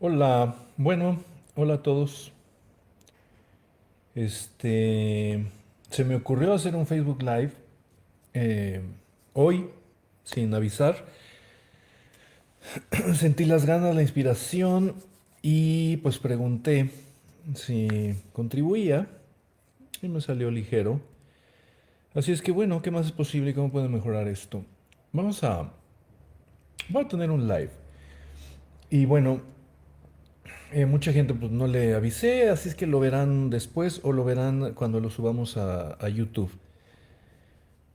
Hola, bueno, hola a todos. Este, Se me ocurrió hacer un Facebook Live eh, hoy, sin avisar. Sentí las ganas, la inspiración y pues pregunté si contribuía y me salió ligero. Así es que bueno, ¿qué más es posible y cómo puedo mejorar esto? Vamos a, voy a tener un live. Y bueno, mucha gente pues no le avisé, así es que lo verán después o lo verán cuando lo subamos a YouTube.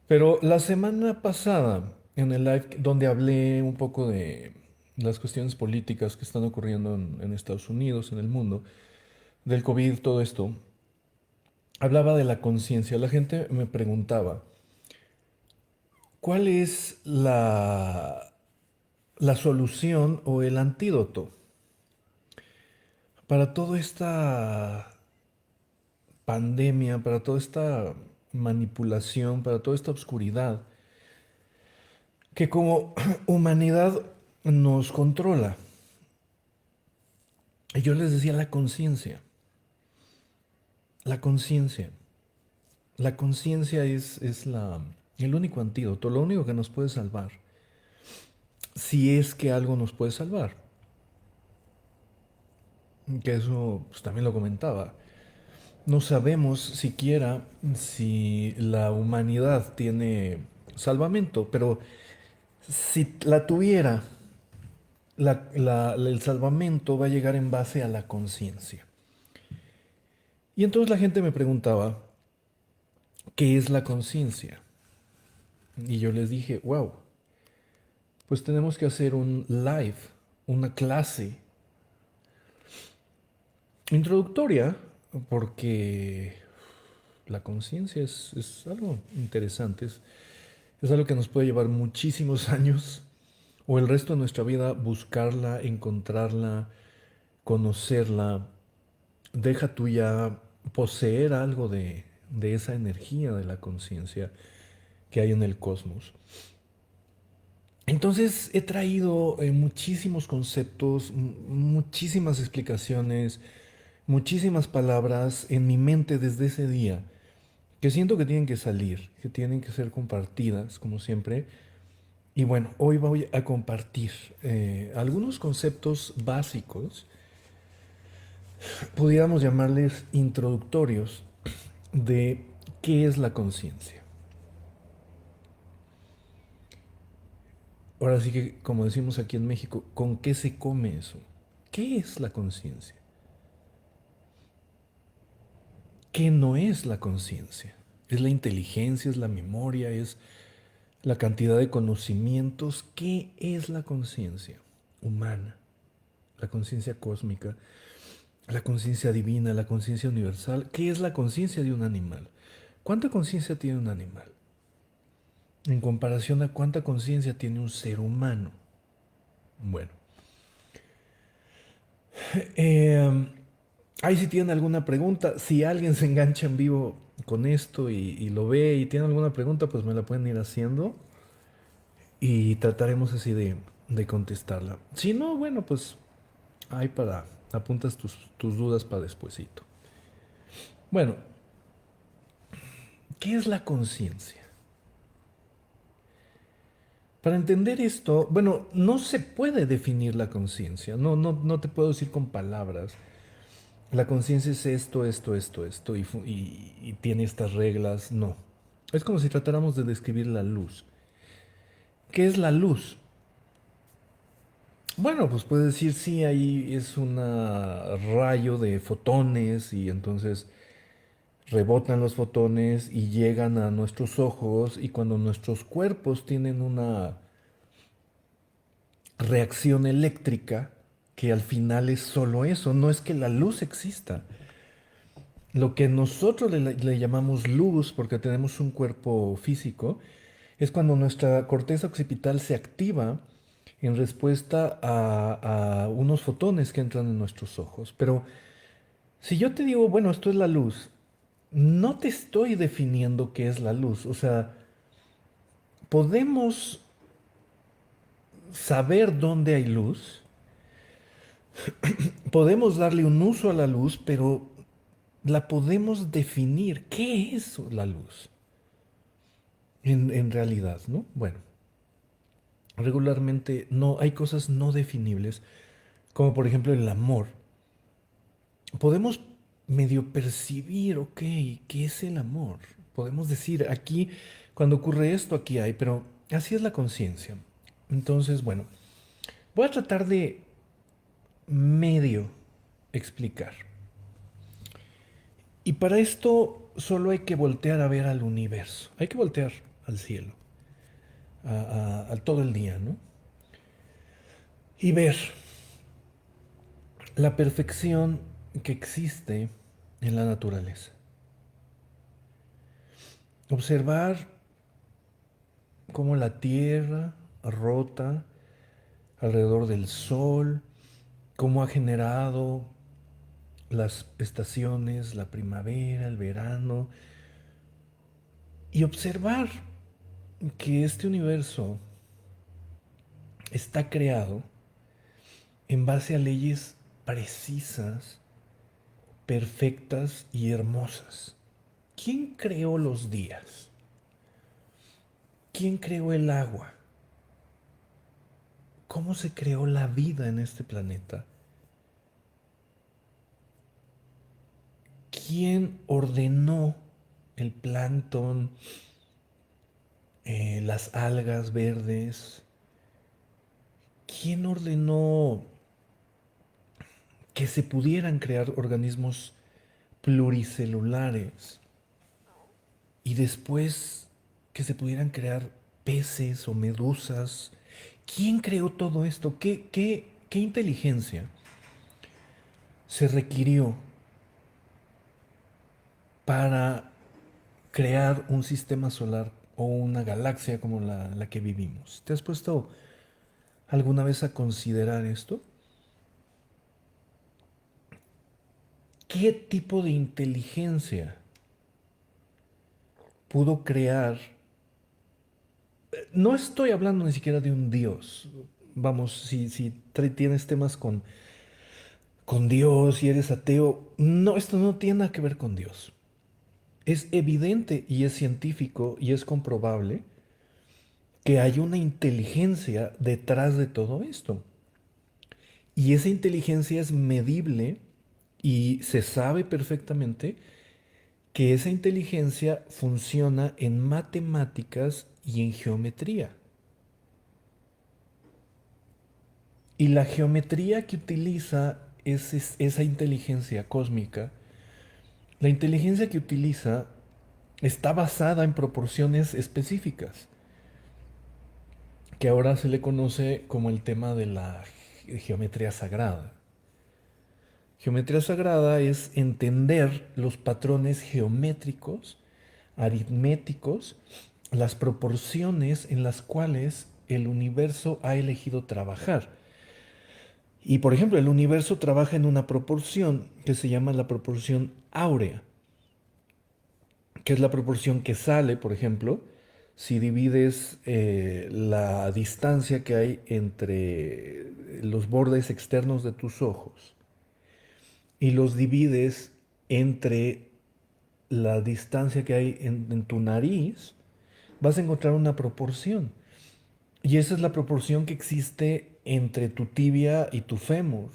Pero la semana pasada, en el live donde hablé un poco de las cuestiones políticas que están ocurriendo en Estados Unidos, en el mundo, del COVID, todo esto, hablaba de la conciencia. La gente me preguntaba, ¿cuál es la solución o el antídoto para toda esta pandemia, para toda esta manipulación, para toda esta oscuridad que como humanidad nos controla? Y yo les decía la conciencia, la conciencia. La conciencia es el único antídoto, lo único que nos puede salvar. Si es que algo nos puede salvar. Que eso pues, también lo comentaba. No sabemos siquiera si la humanidad tiene salvamento, pero si la tuviera, el salvamento va a llegar en base a la conciencia. Y entonces la gente me preguntaba, ¿qué es la conciencia? Y yo les dije, wow, pues tenemos que hacer un live, una clase introductoria, porque la conciencia es algo interesante, es algo que nos puede llevar muchísimos años o el resto de nuestra vida buscarla, encontrarla, conocerla. Deja tú ya poseer algo de esa energía de la conciencia que hay en el cosmos. Entonces he traído muchísimos conceptos, muchísimas explicaciones, muchísimas palabras en mi mente desde ese día que siento que tienen que salir, que tienen que ser compartidas, como siempre. Y bueno, hoy voy a compartir algunos conceptos básicos, pudiéramos llamarles introductorios, de qué es la conciencia. Ahora sí que, como decimos aquí en México, ¿con qué se come eso? ¿Qué es la conciencia? ¿Qué no es la conciencia? ¿Es la inteligencia? ¿Es la memoria? ¿Es la cantidad de conocimientos? ¿Qué es la conciencia humana? La conciencia cósmica, la conciencia divina, la conciencia universal. ¿Qué es la conciencia de un animal? ¿Cuánta conciencia tiene un animal? En comparación a cuánta conciencia tiene un ser humano. Bueno, eh, ahí si tienen alguna pregunta, si alguien se engancha en vivo con esto y lo ve y tiene alguna pregunta, pues me la pueden ir haciendo y trataremos así de contestarla. Si no, bueno, pues ahí para apuntas tus dudas para despuesito. Bueno, ¿qué es la conciencia? Para entender esto, bueno, no se puede definir la conciencia, no te puedo decir con palabras. La conciencia es esto, esto, esto, esto, y tiene estas reglas, no. Es como si tratáramos de describir la luz. ¿Qué es la luz? Bueno, pues puedes decir, sí, ahí es un rayo de fotones y entonces rebotan los fotones y llegan a nuestros ojos y cuando nuestros cuerpos tienen una reacción eléctrica, que al final es solo eso, no es que la luz exista. Lo que nosotros le llamamos luz, porque tenemos un cuerpo físico, es cuando nuestra corteza occipital se activa en respuesta a unos fotones que entran en nuestros ojos. Pero Si yo te digo, bueno, esto es la luz, no te estoy definiendo qué es la luz. O sea, podemos saber dónde hay luz, podemos darle un uso a la luz, pero la podemos definir. ¿Qué es la luz? En realidad, ¿no? Bueno, regularmente no hay cosas no definibles, como por ejemplo el amor. Podemos medio percibir, ok, ¿qué es el amor? Podemos decir, aquí, cuando ocurre esto, aquí hay, pero así es la conciencia. Entonces, bueno, voy a tratar de medio explicar. Y para esto solo hay que voltear a ver al universo, hay que voltear al cielo, a todo el día, ¿no? Y ver la perfección que existe en la naturaleza. Observar cómo la tierra rota alrededor del sol, cómo ha generado las estaciones, la primavera, el verano, y observar que este universo está creado en base a leyes precisas, perfectas y hermosas. ¿Quién creó los días? ¿Quién creó el agua? ¿Cómo se creó la vida en este planeta? ¿Quién ordenó el plancton, las algas verdes? ¿Quién ordenó que se pudieran crear organismos pluricelulares y después que se pudieran crear peces o medusas? ¿Quién creó todo esto? ¿Qué inteligencia se requirió para crear un sistema solar o una galaxia como la que vivimos? ¿Te has puesto alguna vez a considerar esto? ¿Qué tipo de inteligencia pudo crear? No estoy hablando ni siquiera de un Dios. Vamos, si tienes temas con Dios y eres ateo, no, esto no tiene nada que ver con Dios. Es evidente y es científico y es comprobable que hay una inteligencia detrás de todo esto. Y esa inteligencia es medible y se sabe perfectamente que esa inteligencia funciona en matemáticas y en geometría. Y la geometría que utiliza esa inteligencia cósmica, la inteligencia que utiliza está basada en proporciones específicas, que ahora se le conoce como el tema de la geometría sagrada. Geometría sagrada es entender los patrones geométricos, aritméticos, las proporciones en las cuales el universo ha elegido trabajar. Y por ejemplo, el universo trabaja en una proporción que se llama la proporción áurea, que es la proporción que sale, por ejemplo, si divides la distancia que hay entre los bordes externos de tus ojos y los divides entre la distancia que hay en tu nariz, vas a encontrar una proporción. Y esa es la proporción que existe entre tu tibia y tu fémur.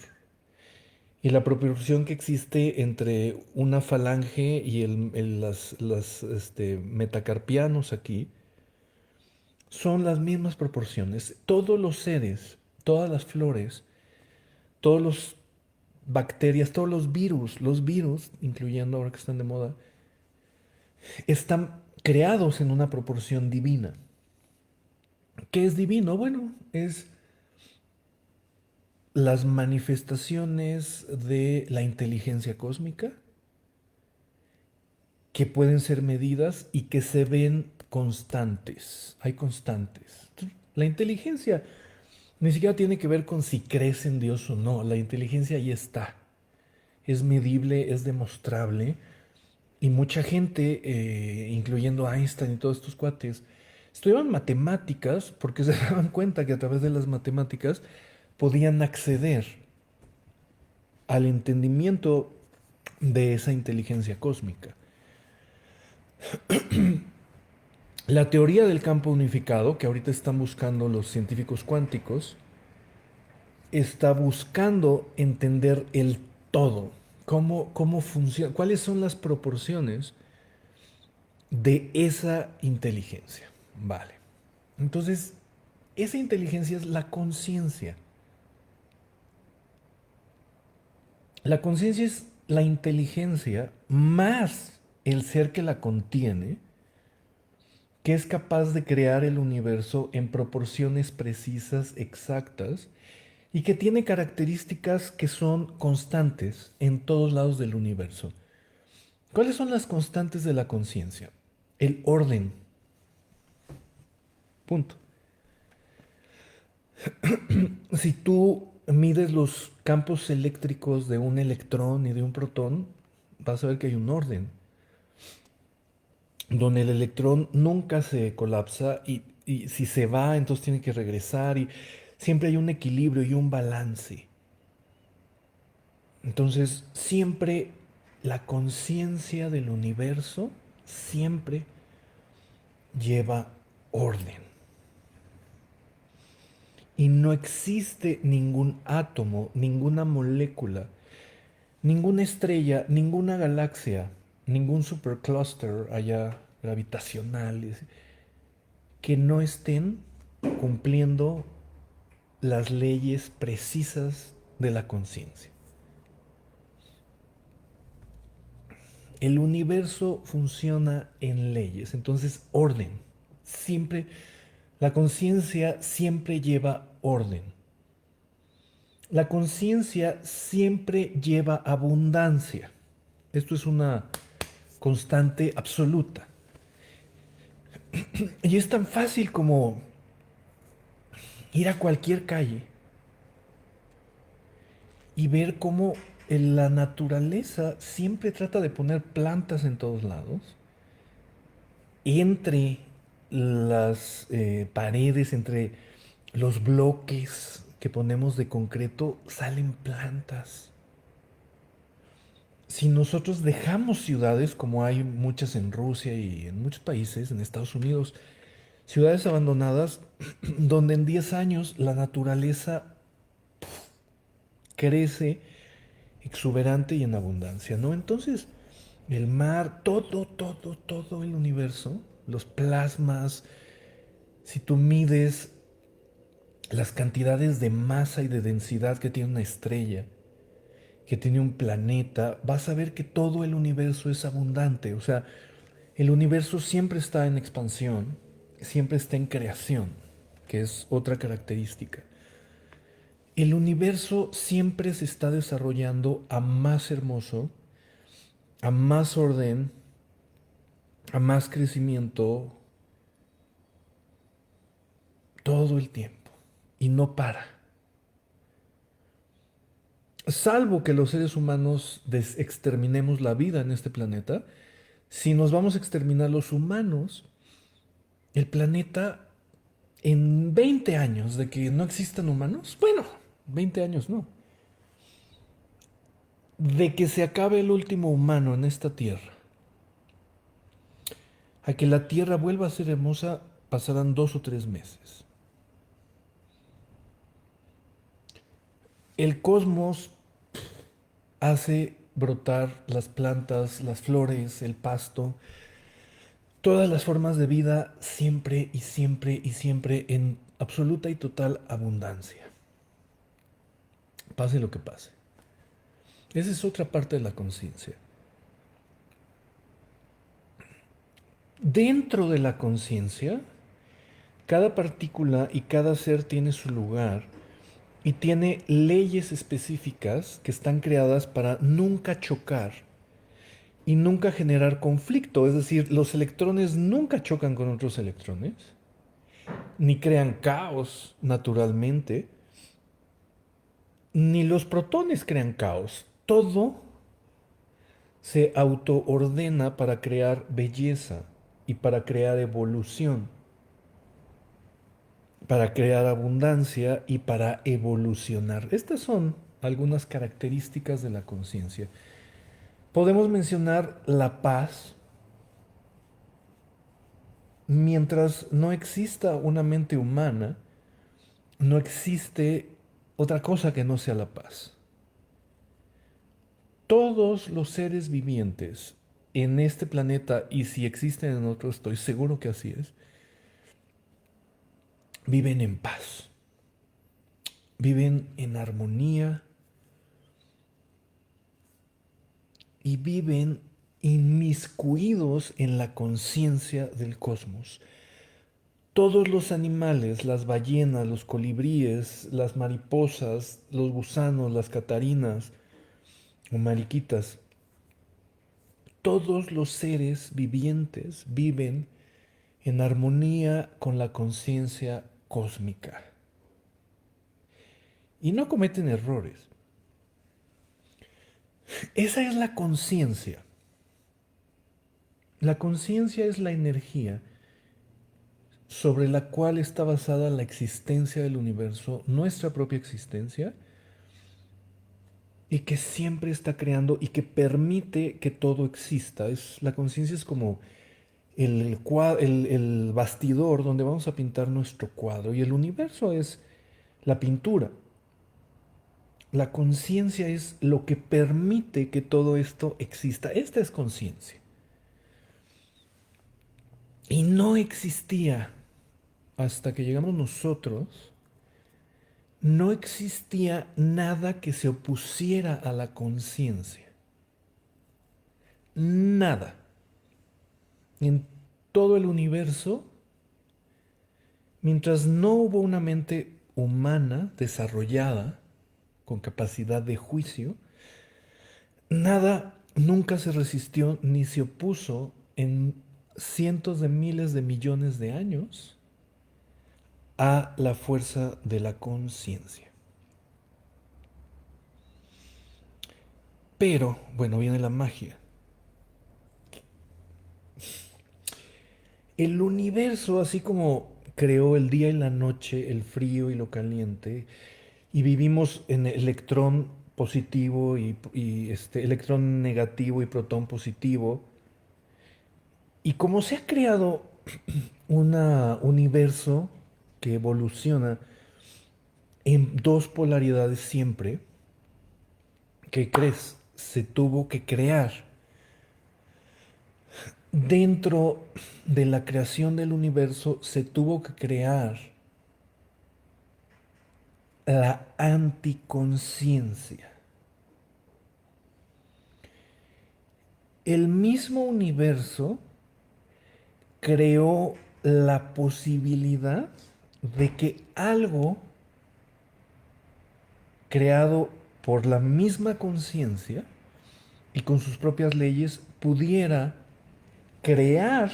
Y la proporción que existe entre una falange y las metacarpianos aquí son las mismas proporciones. Todos los seres, todas las flores, todos los bacterias, todos los virus, incluyendo ahora que están de moda, están creados en una proporción divina. ¿Qué es divino? Bueno, es las manifestaciones de la inteligencia cósmica que pueden ser medidas y que se ven constantes. Hay constantes. La inteligencia ni siquiera tiene que ver con si crees en Dios o no. La inteligencia ahí está. es medible, es demostrable. Y mucha gente, incluyendo Einstein y todos estos cuates, estudiaban matemáticas porque se daban cuenta que a través de las matemáticas podían acceder al entendimiento de esa inteligencia cósmica. La teoría del campo unificado, que ahorita están buscando los científicos cuánticos, está buscando entender el todo, cómo funciona, cuáles son las proporciones de esa inteligencia. Vale. Entonces, esa inteligencia es la conciencia. La conciencia es la inteligencia más el ser que la contiene, que es capaz de crear el universo en proporciones precisas, exactas, y que tiene características que son constantes en todos lados del universo. ¿Cuáles son las constantes de la conciencia? El orden. Punto. Si tú mides los campos eléctricos de un electrón y de un protón, vas a ver que hay un orden, donde el electrón nunca se colapsa y si se va, entonces tiene que regresar y siempre hay un equilibrio y un balance. Entonces, siempre la conciencia del universo siempre lleva orden. Y no existe ningún átomo, ninguna molécula, ninguna estrella, ninguna galaxia, ningún supercluster allá gravitacional que no estén cumpliendo las leyes precisas de la conciencia. El universo funciona en leyes, entonces orden. Siempre, la conciencia siempre lleva orden. La conciencia siempre lleva abundancia. Esto es una constante absoluta. Y es tan fácil como ir a cualquier calle y ver cómo la naturaleza siempre trata de poner plantas en todos lados. Entre las paredes, entre los bloques que ponemos de concreto, salen plantas. Si nosotros dejamos ciudades, como hay muchas en Rusia y en muchos países, en Estados Unidos, ciudades abandonadas, donde en 10 años la naturaleza crece exuberante y en abundancia, ¿no? Entonces, el mar, todo el universo, los plasmas, si tú mides las cantidades de masa y de densidad que tiene una estrella, que tiene un planeta, vas a ver que todo el universo es abundante. O sea, el universo siempre está en expansión, siempre está en creación, que es otra característica. El universo siempre se está desarrollando a más hermoso, a más orden, a más crecimiento, todo el tiempo. Y no para. Salvo que los seres humanos exterminemos la vida en este planeta, si nos vamos a exterminar los humanos, el planeta en 20 años de que no existan humanos, bueno, 20 años no, de que se acabe el último humano en esta tierra, a que la tierra vuelva a ser hermosa, pasarán 2 o 3 meses. El cosmos hace brotar las plantas, las flores, el pasto, todas las formas de vida siempre y siempre y siempre en absoluta y total abundancia. Pase lo que pase. Esa es otra parte de la conciencia. Dentro de la conciencia, cada partícula y cada ser tiene su lugar y tiene leyes específicas que están creadas para nunca chocar y nunca generar conflicto. Es decir, los electrones nunca chocan con otros electrones, ni crean caos naturalmente, ni los protones crean caos. Todo se autoordena para crear belleza y para crear evolución, para crear abundancia y para evolucionar. Estas son algunas características de la conciencia. Podemos mencionar la paz. Mientras no exista una mente humana, no existe otra cosa que no sea la paz. Todos los seres vivientes en este planeta, y si existen en otros, estoy seguro que así es, viven en paz, viven en armonía y viven inmiscuidos en la conciencia del cosmos. Todos los animales, las ballenas, los colibríes, las mariposas, los gusanos, las catarinas o mariquitas, todos los seres vivientes viven en armonía con la conciencia cósmica y no cometen errores. Esa es la conciencia. La conciencia es la energía sobre la cual está basada la existencia del universo, nuestra propia existencia, y que siempre está creando y que permite que todo exista. La conciencia es como el bastidor donde vamos a pintar nuestro cuadro, y el universo es la pintura. La conciencia es lo que permite que todo esto exista. Esta es conciencia. Y no existía hasta que llegamos nosotros, no existía nada que se opusiera a la conciencia. Nada. En todo el universo, mientras no hubo una mente humana desarrollada con capacidad de juicio, nada nunca se resistió ni se opuso en cientos de miles de millones de años a la fuerza de la conciencia. Pero, bueno, viene la magia. El universo, así como creó el día y la noche, el frío y lo caliente, y vivimos en electrón positivo y electrón negativo y protón positivo, y como se ha creado un universo que evoluciona en dos polaridades siempre, ¿qué crees? Se tuvo que crear. Dentro de la creación del universo se tuvo que crear la anticonciencia. El mismo universo creó la posibilidad de que algo creado por la misma conciencia y con sus propias leyes pudiera crear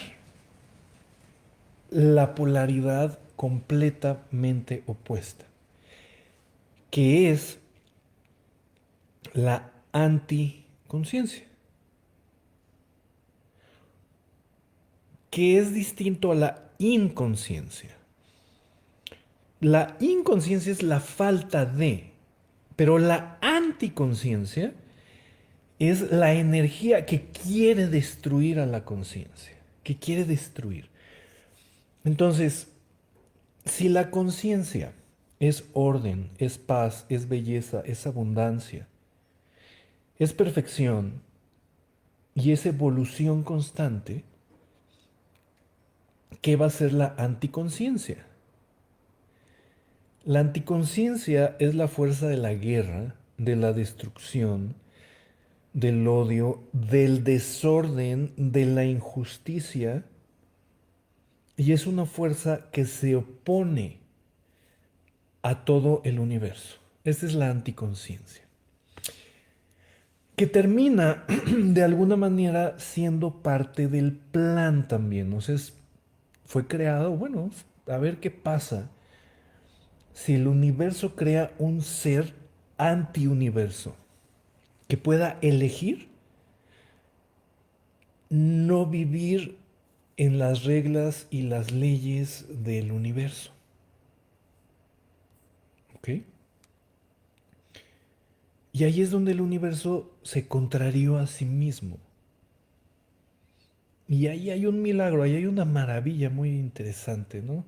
la polaridad completamente opuesta, que es la anticonciencia, que es distinto a la inconsciencia. La inconsciencia es la falta de, pero la anticonciencia es la energía que quiere destruir a la conciencia, que quiere destruir. Entonces, si la conciencia es orden, es paz, es belleza, es abundancia, es perfección y es evolución constante, ¿qué va a ser la anticonciencia? La anticonciencia es la fuerza de la guerra, de la destrucción, del odio, del desorden, de la injusticia, y es una fuerza que se opone a todo el universo. Esta es la anticonciencia, que termina de alguna manera siendo parte del plan también. O sea, fue creado, bueno, a ver qué pasa si el universo crea un ser antiuniverso que pueda elegir no vivir en las reglas y las leyes del universo. ¿Ok? Y ahí es donde el universo se contrarió a sí mismo. Y ahí hay un milagro, ahí hay una maravilla muy interesante, ¿no?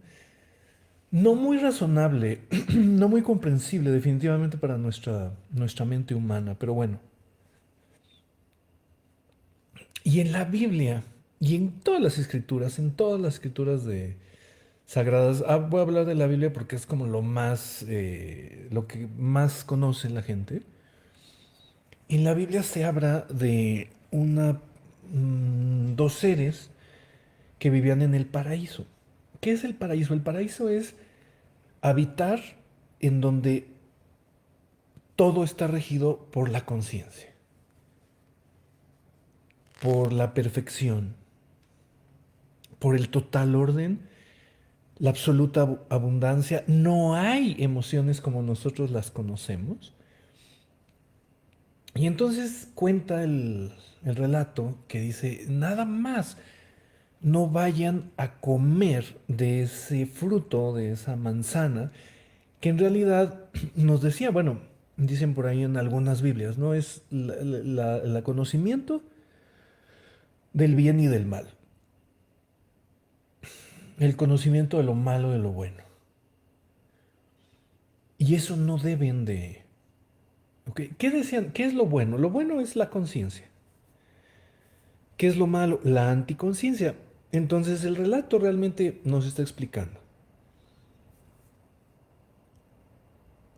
No muy razonable, no muy comprensible definitivamente para nuestra mente humana, pero bueno. Y en la Biblia, y en todas las escrituras de sagradas, voy a hablar de la Biblia porque es como lo que más conoce la gente. En la Biblia se habla de dos seres que vivían en el paraíso. ¿Qué es el paraíso? El paraíso es habitar en donde todo está regido por la conciencia, por la perfección, por el total orden, la absoluta abundancia. No hay emociones como nosotros las conocemos. Y entonces cuenta el relato que dice, nada más no vayan a comer de ese fruto, de esa manzana, que en realidad nos decía, bueno, dicen por ahí en algunas Biblias, ¿no? Es la conocimiento del bien y del mal, el conocimiento de lo malo y de lo bueno. Y eso no deben de... ¿Ok? ¿Qué decían? ¿Qué es lo bueno? Lo bueno es la conciencia. ¿Qué es lo malo? La anticonciencia. Entonces el relato realmente nos está explicando.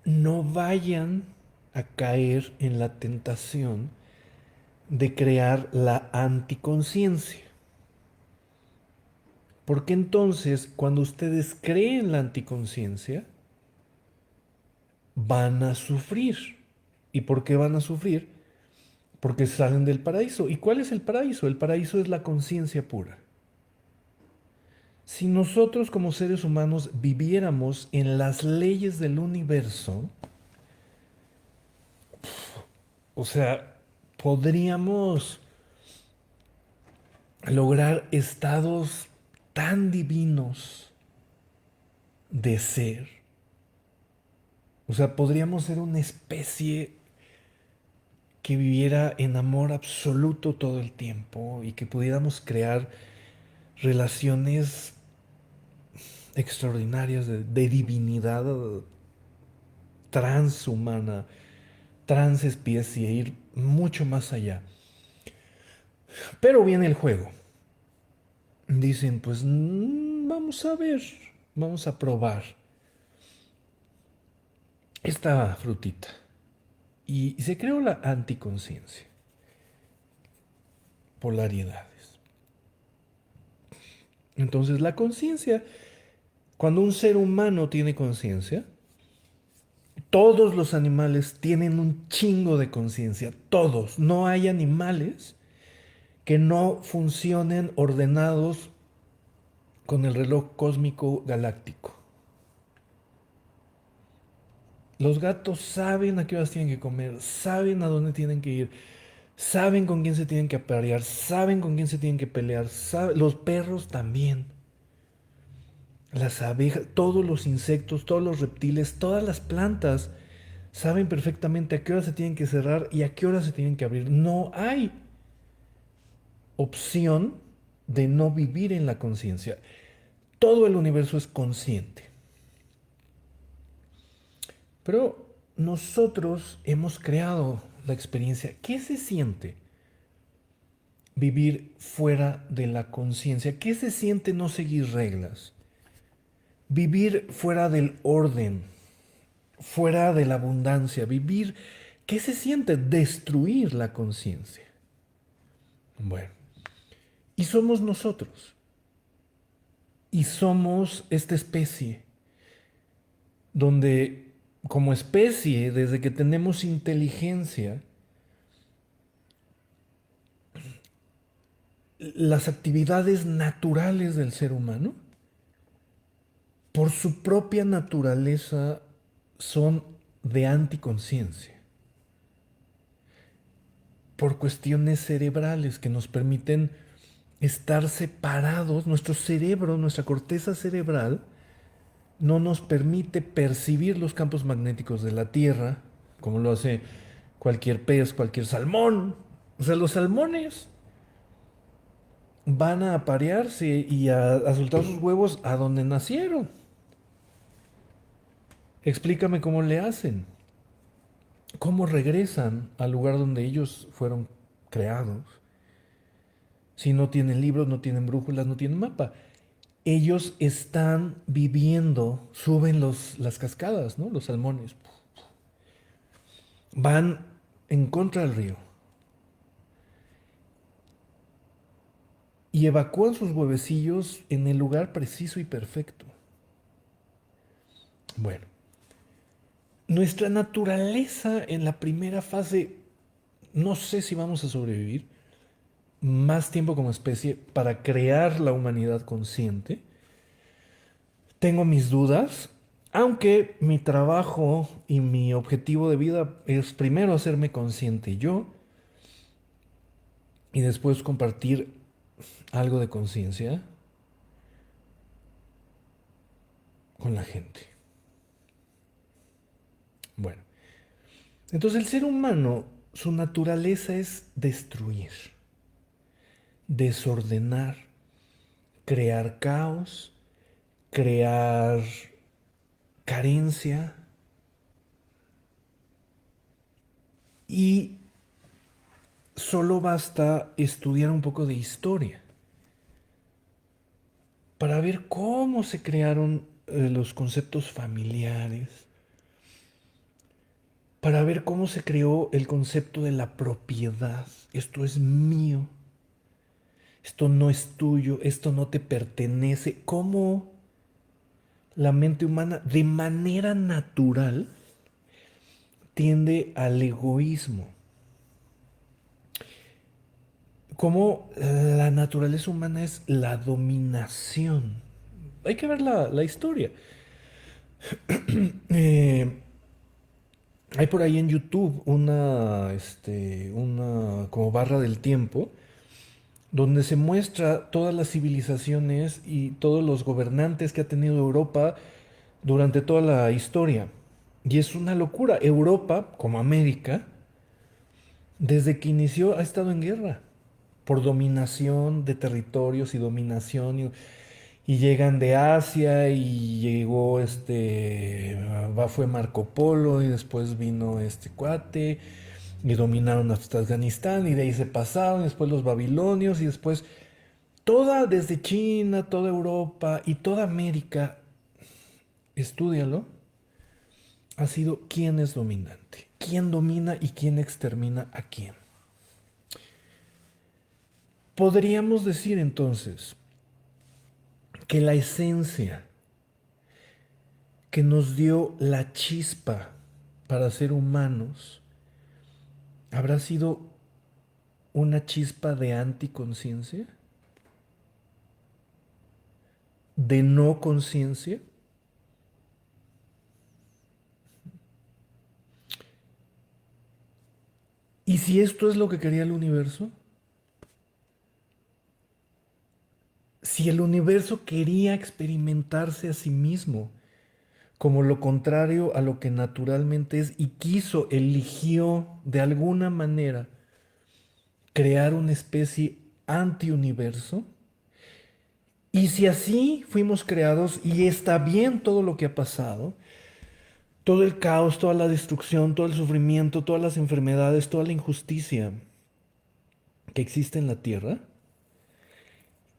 No vayan a caer en la tentación de crear la anticonciencia. Porque entonces, cuando ustedes creen la anticonciencia, van a sufrir. ¿Y por qué van a sufrir? Porque salen del paraíso. ¿Y cuál es el paraíso? El paraíso es la conciencia pura. Si nosotros como seres humanos viviéramos en las leyes del universo, o sea, podríamos lograr estados tan divinos de ser. O sea, podríamos ser una especie que viviera en amor absoluto todo el tiempo y que pudiéramos crear relaciones extraordinarias de divinidad transhumana, transespecie, ir mucho más allá. Pero viene el juego. Dicen, pues vamos a ver, vamos a probar esta frutita. Y se creó la anticonciencia, polaridades. Entonces la conciencia, cuando un ser humano tiene conciencia, todos los animales tienen un chingo de conciencia, todos. No hay animales que no funcionen ordenados con el reloj cósmico galáctico. Los gatos saben a qué horas tienen que comer, saben a dónde tienen que ir, saben con quién se tienen que aparear, saben con quién se tienen que pelear, los perros también. Las abejas, todos los insectos, todos los reptiles, todas las plantas saben perfectamente a qué hora se tienen que cerrar y a qué hora se tienen que abrir. No hay opción de no vivir en la conciencia. Todo el universo es consciente. Pero nosotros hemos creado la experiencia. ¿Qué se siente vivir fuera de la conciencia? ¿Qué se siente no seguir reglas? Vivir fuera del orden, fuera de la abundancia, vivir, ¿qué se siente? Destruir la conciencia. Bueno, y somos nosotros, y somos esta especie, donde como especie, desde que tenemos inteligencia, las actividades naturales del ser humano, por su propia naturaleza, son de anticonciencia, por cuestiones cerebrales que nos permiten estar separados, nuestro cerebro, nuestra corteza cerebral, no nos permite percibir los campos magnéticos de la Tierra, como lo hace cualquier pez, cualquier salmón. O sea, los salmones van a aparearse y a soltar sus huevos a donde nacieron. Explícame cómo le hacen, cómo regresan al lugar donde ellos fueron creados. Si no tienen libros, no tienen brújulas, no tienen mapa. Ellos están viviendo, suben las cascadas, ¿no? Los salmones. Van en contra del río y evacúan sus huevecillos en el lugar preciso y perfecto. Bueno, nuestra naturaleza en la primera fase, no sé si vamos a sobrevivir más tiempo como especie para crear la humanidad consciente. Tengo mis dudas, aunque mi trabajo y mi objetivo de vida es primero hacerme consciente yo y después compartir algo de conciencia con la gente. Bueno, entonces el ser humano, su naturaleza es destruir, desordenar, crear caos, crear carencia y solo basta estudiar un poco de historia para ver cómo se crearon los conceptos familiares, para ver cómo se creó el concepto de la propiedad. Esto es mío, esto no es tuyo, esto no te pertenece. Cómo la mente humana de manera natural tiende al egoísmo. Cómo la naturaleza humana es la dominación. Hay que ver la historia. Eh, Hay por ahí en YouTube una como barra del tiempo donde se muestra todas las civilizaciones y todos los gobernantes que ha tenido Europa durante toda la historia. Y es una locura. Europa, como América, desde que inició ha estado en guerra por dominación de territorios y dominación y llegan de Asia y llegó fue Marco Polo y después vino este cuate y dominaron hasta Afganistán y de ahí se pasaron y después los babilonios y después toda desde China, toda Europa y toda América, estúdialo, ha sido quién es dominante, quién domina y quién extermina a quién. Podríamos decir entonces que la esencia que nos dio la chispa para ser humanos habrá sido una chispa de anticonciencia, de no conciencia. ¿Y si esto es lo que quería el universo? Si el universo quería experimentarse a sí mismo como lo contrario a lo que naturalmente es y quiso, eligió de alguna manera crear una especie antiuniverso, y si así fuimos creados y está bien todo lo que ha pasado, todo el caos, toda la destrucción, todo el sufrimiento, todas las enfermedades, toda la injusticia que existe en la tierra,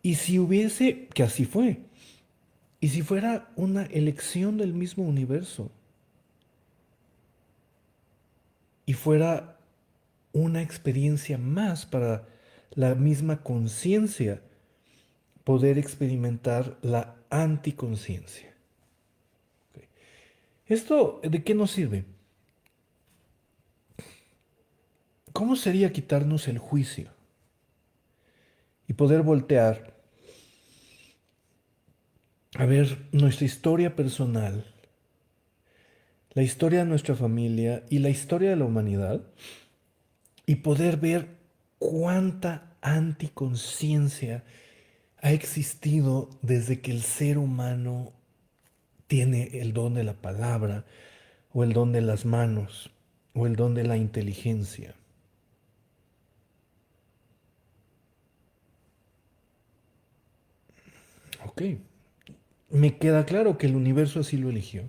y si hubiese, que así fue, y si fuera una elección del mismo universo, y fuera una experiencia más para la misma conciencia, poder experimentar la anticonciencia. ¿Ok? ¿Esto de qué nos sirve? ¿Cómo sería quitarnos el juicio y poder voltear a ver nuestra historia personal, la historia de nuestra familia y la historia de la humanidad y poder ver cuánta anticonciencia ha existido desde que el ser humano tiene el don de la palabra, o el don de las manos, o el don de la inteligencia. Ok, me queda claro que el universo así lo eligió.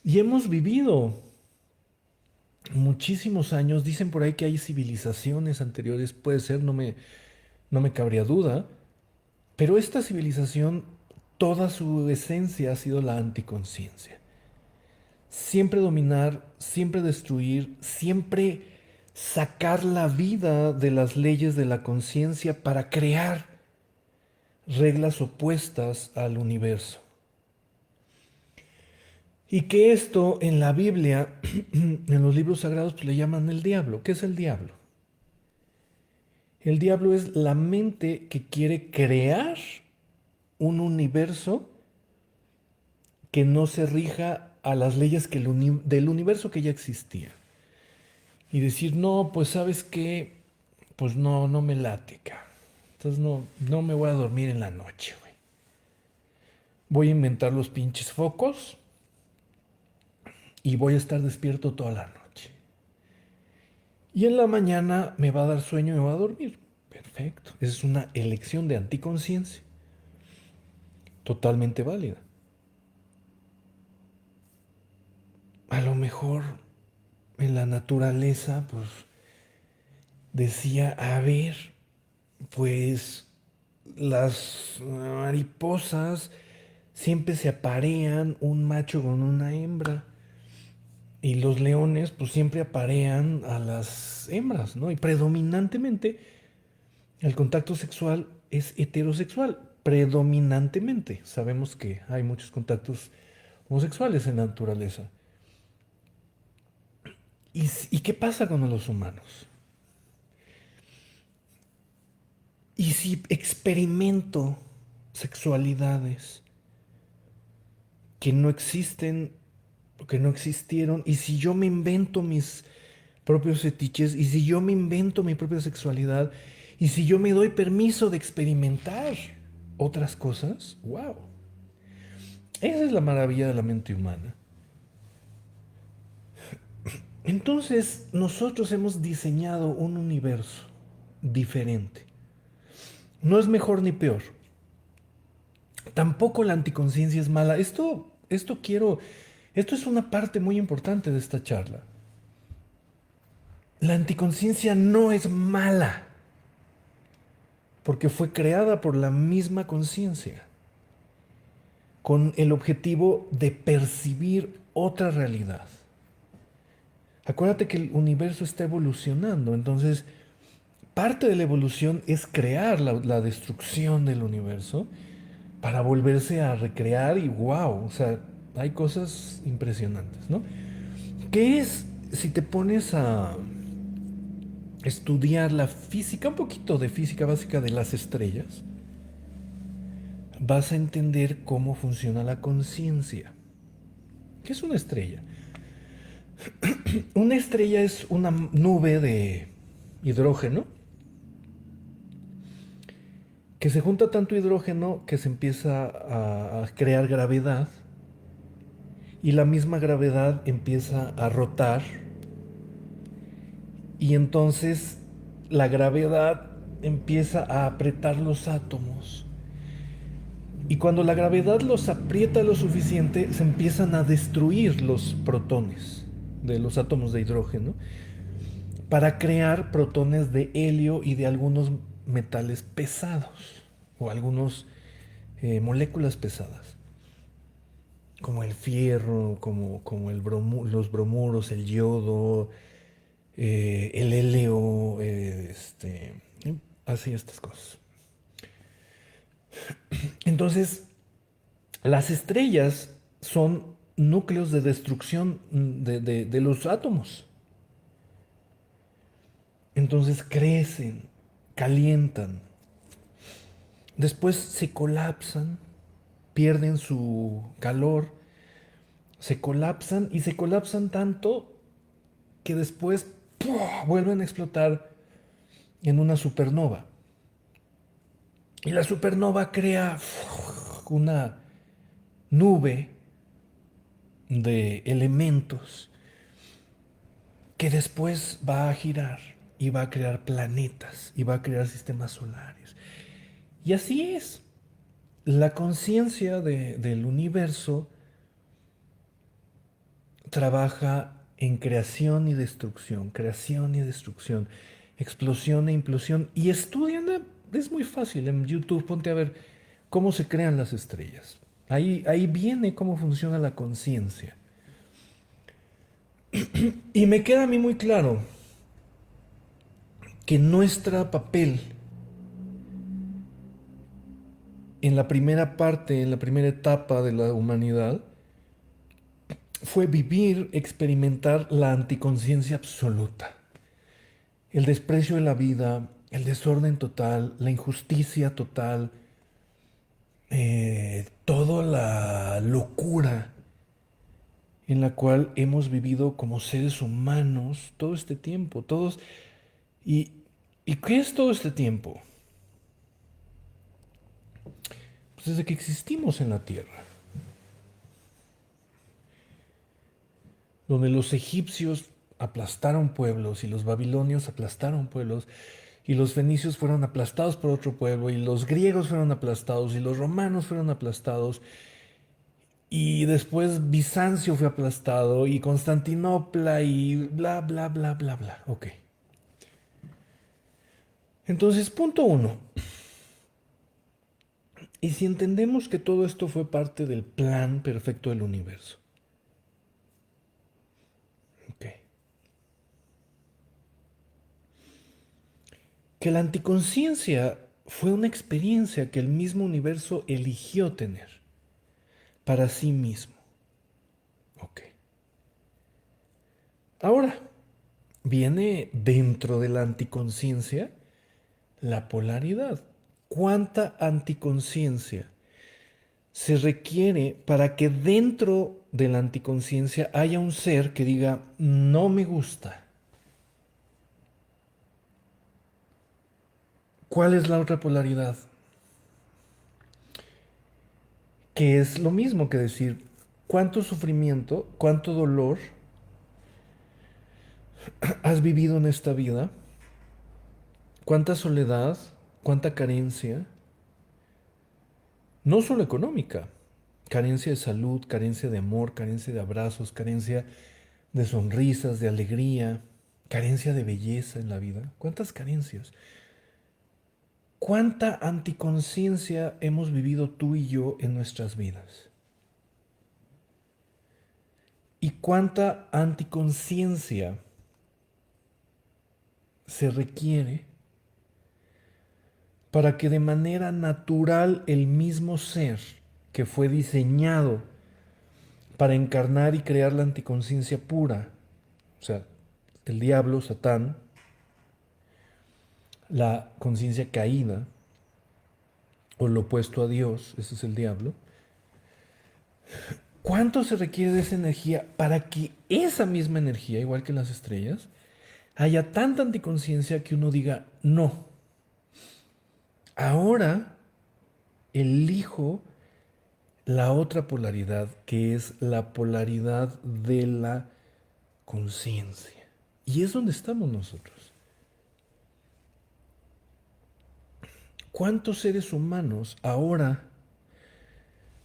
Y hemos vivido muchísimos años, dicen por ahí que hay civilizaciones anteriores, puede ser, no me cabría duda, pero esta civilización, toda su esencia ha sido la anticonciencia. Siempre dominar, siempre destruir, siempre sacar la vida de las leyes de la conciencia para crear reglas opuestas al universo. Y que esto en la Biblia, en los libros sagrados, pues le llaman el diablo. ¿Qué es el diablo? El diablo es la mente que quiere crear un universo que no se rija a las leyes del universo que ya existía. Y decir, no, pues sabes qué, pues no me late, cabrón. Entonces no me voy a dormir en la noche, güey. Voy a inventar los pinches focos y voy a estar despierto toda la noche. Y en la mañana me va a dar sueño y me va a dormir. Perfecto. Esa es una elección de anticonciencia. Totalmente válida. A lo mejor en la naturaleza, pues decía, a ver, pues las mariposas siempre se aparean un macho con una hembra. Y los leones, pues siempre aparean a las hembras, ¿no? Y predominantemente el contacto sexual es heterosexual. Predominantemente. Sabemos que hay muchos contactos homosexuales en la naturaleza. ¿Y qué pasa con los humanos? ¿Y si experimento sexualidades que no existen o que no existieron? ¿Y si yo me invento mis propios fetiches? ¿Y si yo me invento mi propia sexualidad? ¿Y si yo me doy permiso de experimentar otras cosas? ¡Wow! Esa es la maravilla de la mente humana. Entonces, nosotros hemos diseñado un universo diferente. No es mejor ni peor. Tampoco la anticonciencia es mala. Esto es una parte muy importante de esta charla. La anticonciencia no es mala, porque fue creada por la misma conciencia, con el objetivo de percibir otra realidad. Acuérdate que el universo está evolucionando, entonces parte de la evolución es crear la destrucción del universo para volverse a recrear y wow, o sea, hay cosas impresionantes, ¿no? ¿Qué es si te pones a estudiar la física, un poquito de física básica de las estrellas? Vas a entender cómo funciona la conciencia. ¿Qué es una estrella? Una estrella es una nube de hidrógeno que se junta tanto hidrógeno que se empieza a crear gravedad y la misma gravedad empieza a rotar y entonces la gravedad empieza a apretar los átomos y cuando la gravedad los aprieta lo suficiente se empiezan a destruir los protones de los átomos de hidrógeno para crear protones de helio y de algunos metales pesados o algunas moléculas pesadas, como el fierro, como los bromuros, el yodo, el helio, así estas cosas. Entonces, las estrellas son núcleos de destrucción de los átomos. Entonces crecen, calientan, después se colapsan, pierden su calor, se colapsan y se colapsan tanto que después ¡pua!, vuelven a explotar en una supernova. Y la supernova crea una nube de elementos que después va a girar y va a crear planetas y va a crear sistemas solares. Y así es. La conciencia del universo trabaja en creación y destrucción, explosión e implosión. Y estudian, es muy fácil, en YouTube ponte a ver cómo se crean las estrellas. Ahí viene cómo funciona la conciencia. Y me queda a mí muy claro que nuestro papel en la primera parte, en la primera etapa de la humanidad, fue vivir, experimentar la anticonciencia absoluta, el desprecio de la vida, el desorden total, la injusticia total, toda la locura en la cual hemos vivido como seres humanos todo este tiempo, todos. ¿Y, ¿Y qué es todo este tiempo? Pues desde que existimos en la Tierra, donde los egipcios aplastaron pueblos y los babilonios aplastaron pueblos y los fenicios fueron aplastados por otro pueblo y los griegos fueron aplastados y los romanos fueron aplastados y después Bizancio fue aplastado y Constantinopla y bla, bla, bla, bla, bla. Ok. Entonces, punto uno. Y si entendemos que todo esto fue parte del plan perfecto del universo. Ok. Que la anticonciencia fue una experiencia que el mismo universo eligió tener para sí mismo. Ok. Ahora, viene dentro de la anticonciencia la polaridad. ¿Cuánta anticonciencia se requiere para que dentro de la anticonciencia haya un ser que diga, no me gusta? ¿Cuál es la otra polaridad? Que es lo mismo que decir, ¿cuánto sufrimiento, cuánto dolor has vivido en esta vida? ¿Cuánta soledad, cuánta carencia? No solo económica, carencia de salud, carencia de amor, carencia de abrazos, carencia de sonrisas, de alegría, carencia de belleza en la vida. ¿Cuántas carencias? ¿Cuánta anticonciencia hemos vivido tú y yo en nuestras vidas? ¿Y cuánta anticonciencia se requiere para que de manera natural el mismo ser que fue diseñado para encarnar y crear la anticonciencia pura, o sea, el diablo, Satán, la conciencia caída, o lo opuesto a Dios, ese es el diablo, ¿cuánto se requiere de esa energía para que esa misma energía, igual que las estrellas, haya tanta anticonciencia que uno diga, no, ahora elijo la otra polaridad, que es la polaridad de la conciencia? Y es donde estamos nosotros. ¿Cuántos seres humanos ahora,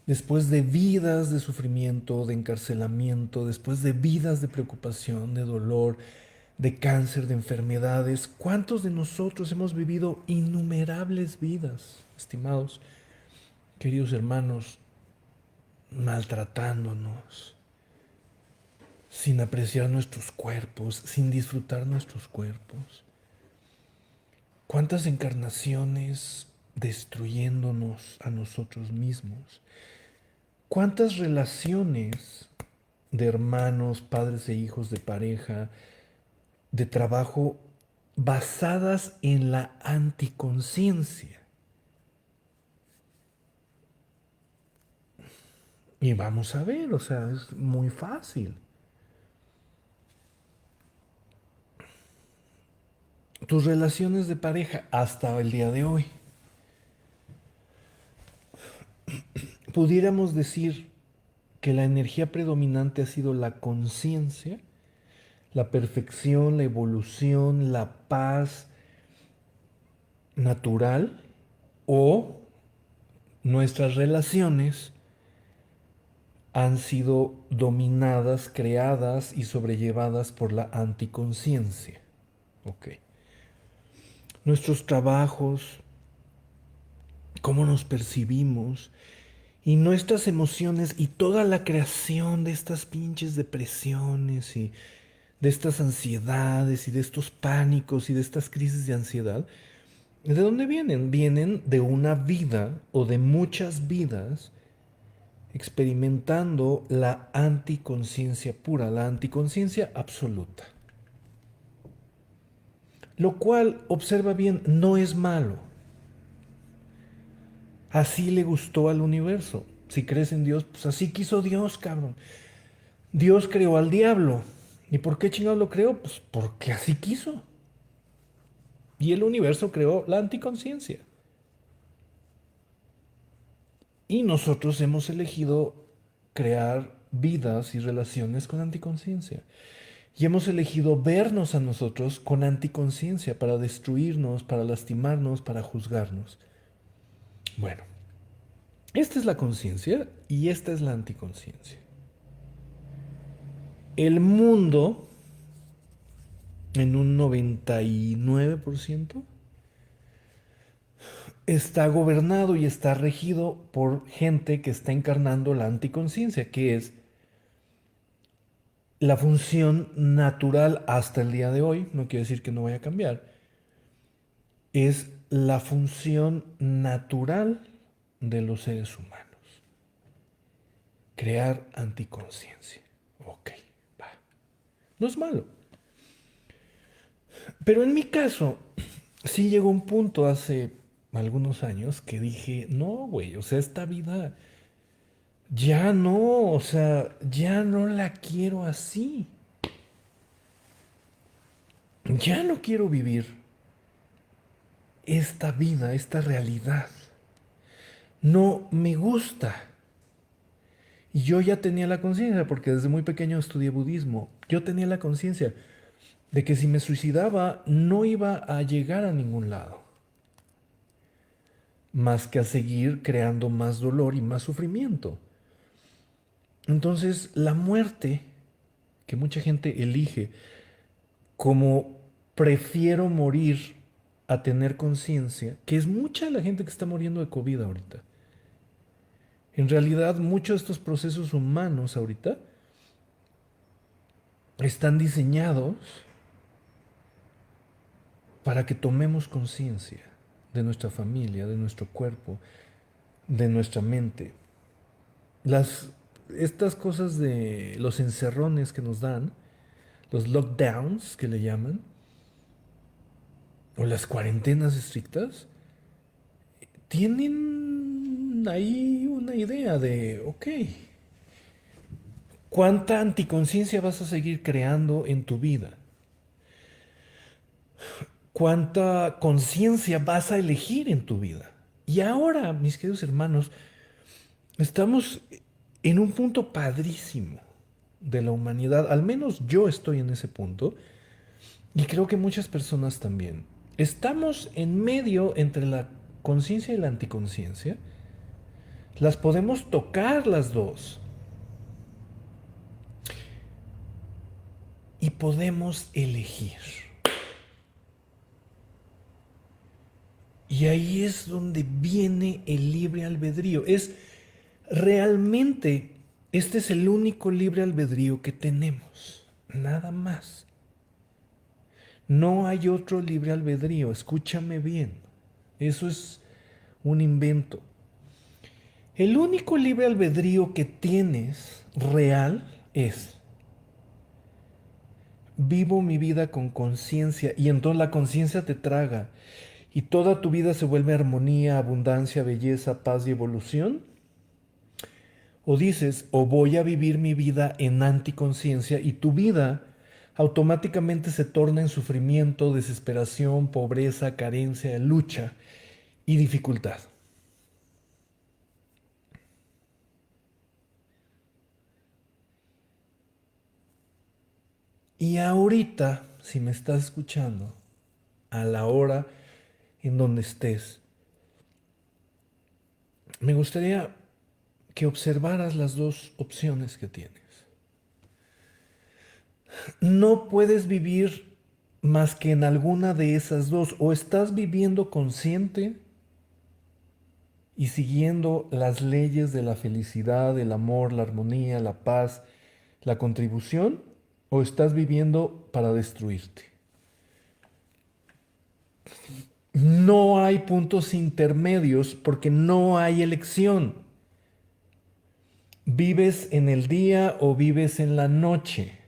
después de vidas de sufrimiento, de encarcelamiento, después de vidas de preocupación, de dolor, de cáncer, de enfermedades, cuántos de nosotros hemos vivido innumerables vidas, estimados, queridos hermanos, maltratándonos, sin apreciar nuestros cuerpos, sin disfrutar nuestros cuerpos? ¿Cuántas encarnaciones destruyéndonos a nosotros mismos? ¿Cuántas relaciones de hermanos, padres e hijos, de pareja, de trabajo basadas en la anticonciencia? Y vamos a ver, o sea, es muy fácil. tus relaciones de pareja hasta el día de hoy. Pudiéramos decir que la energía predominante ha sido la conciencia, la perfección, la evolución, la paz natural, o nuestras relaciones han sido dominadas, creadas y sobrellevadas por la anticonciencia. Ok. Nuestros trabajos, cómo nos percibimos y nuestras emociones y toda la creación de estas pinches depresiones y de estas ansiedades y de estos pánicos y de estas crisis de ansiedad, ¿de dónde vienen? Vienen de una vida o de muchas vidas experimentando la anticonciencia pura, la anticonciencia absoluta. Lo cual, observa bien, no es malo. Así le gustó al universo. Si crees en Dios, pues así quiso Dios, cabrón. Dios creó al diablo. ¿Y por qué chingado lo creó? Pues porque así quiso. Y el universo creó la anticonciencia. Y nosotros hemos elegido crear vidas y relaciones con anticonciencia. Y hemos elegido vernos a nosotros con anticonciencia para destruirnos, para lastimarnos, para juzgarnos. Bueno, esta es la conciencia y esta es la anticonciencia. El mundo, en un 99%, está gobernado y está regido por gente que está encarnando la anticonciencia, que es la función natural hasta el día de hoy, no quiere decir que no vaya a cambiar, es la función natural de los seres humanos. Crear anticonciencia. Ok, va. No es malo. Pero en mi caso, sí llegó un punto hace algunos años que dije, no, güey, o sea, esta vida ya no, o sea, ya no la quiero así. Ya no quiero vivir esta vida, esta realidad. No me gusta. Y yo ya tenía la conciencia, porque desde muy pequeño estudié budismo. Yo tenía la conciencia de que si me suicidaba no iba a llegar a ningún lado, más que a seguir creando más dolor y más sufrimiento. Entonces, la muerte, que mucha gente elige como prefiero morir a tener conciencia, que es mucha la gente que está muriendo de COVID ahorita. En realidad, muchos de estos procesos humanos ahorita están diseñados para que tomemos conciencia de nuestra familia, de nuestro cuerpo, de nuestra mente. Estas cosas de los encerrones que nos dan, los lockdowns que le llaman, o las cuarentenas estrictas, tienen ahí una idea de, ok, ¿cuánta anticonciencia vas a seguir creando en tu vida? ¿Cuánta conciencia vas a elegir en tu vida? Y ahora, mis queridos hermanos, estamos en un punto padrísimo de la humanidad, al menos yo estoy en ese punto, y creo que muchas personas también. Estamos en medio entre la conciencia y la anticonciencia. Las podemos tocar las dos. Y podemos elegir. Y ahí es donde viene el libre albedrío. Es realmente, este es el único libre albedrío que tenemos. Nada más. No hay otro libre albedrío. Escúchame bien. Eso es un invento. El único libre albedrío que tienes real es: vivo mi vida con conciencia, y entonces la conciencia te traga y toda tu vida se vuelve armonía, abundancia, belleza, paz y evolución. O dices, o voy a vivir mi vida en anticonciencia, y tu vida automáticamente se torna en sufrimiento, desesperación, pobreza, carencia, lucha y dificultad. Y ahorita, si me estás escuchando, a la hora en donde estés, me gustaría que observaras las dos opciones que tienes. No puedes vivir más que en alguna de esas dos. O estás viviendo consciente y siguiendo las leyes de la felicidad, el amor, la armonía, la paz, la contribución, o estás viviendo para destruirte. No hay puntos intermedios porque no hay elección. ¿Vives en el día o vives en la noche?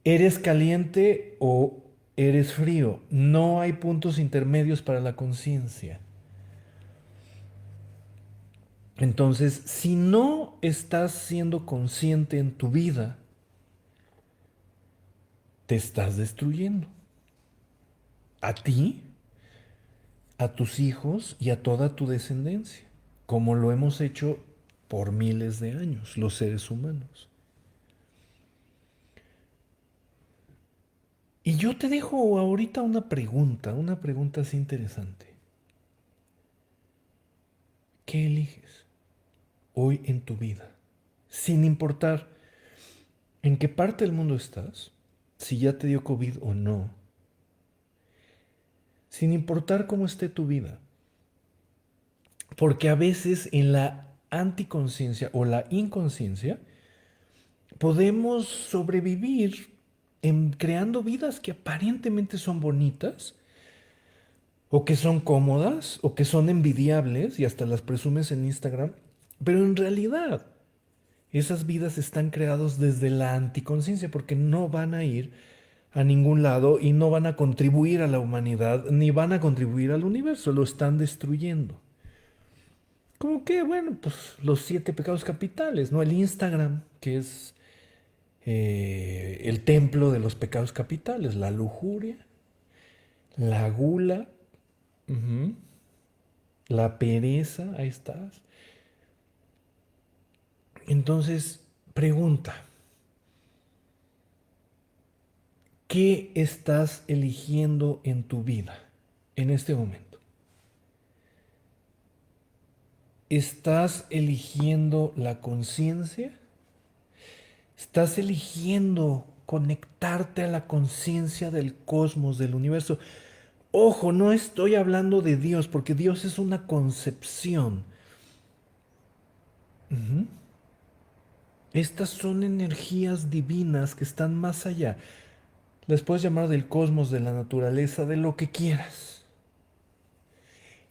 ¿Eres caliente o eres frío? No hay puntos intermedios para la conciencia. Entonces, si no estás siendo consciente en tu vida, te estás destruyendo. A ti, a tus hijos y a toda tu descendencia, como lo hemos hecho por miles de años, los seres humanos. Y yo te dejo ahorita una pregunta así interesante. ¿Qué eliges hoy en tu vida? Sin importar en qué parte del mundo estás, si ya te dio COVID o no, sin importar cómo esté tu vida. Porque a veces en la anticonciencia o la inconsciencia podemos sobrevivir creando vidas que aparentemente son bonitas o que son cómodas o que son envidiables y hasta las presumes en Instagram, pero en realidad esas vidas están creadas desde la anticonciencia porque no van a ir a ningún lado y no van a contribuir a la humanidad ni van a contribuir al universo, lo están destruyendo. Como que, bueno, pues los 7 pecados capitales, ¿no? El Instagram, que es el templo de los pecados capitales, la lujuria, la gula, ujú, la pereza, ahí estás. Entonces, pregunta, ¿qué estás eligiendo en tu vida en este momento? ¿Estás eligiendo la conciencia? ¿Estás eligiendo conectarte a la conciencia del cosmos, del universo? Ojo, no estoy hablando de Dios, porque Dios es una concepción. Ujú. Estas son energías divinas que están más allá. Las puedes llamar del cosmos, de la naturaleza, de lo que quieras.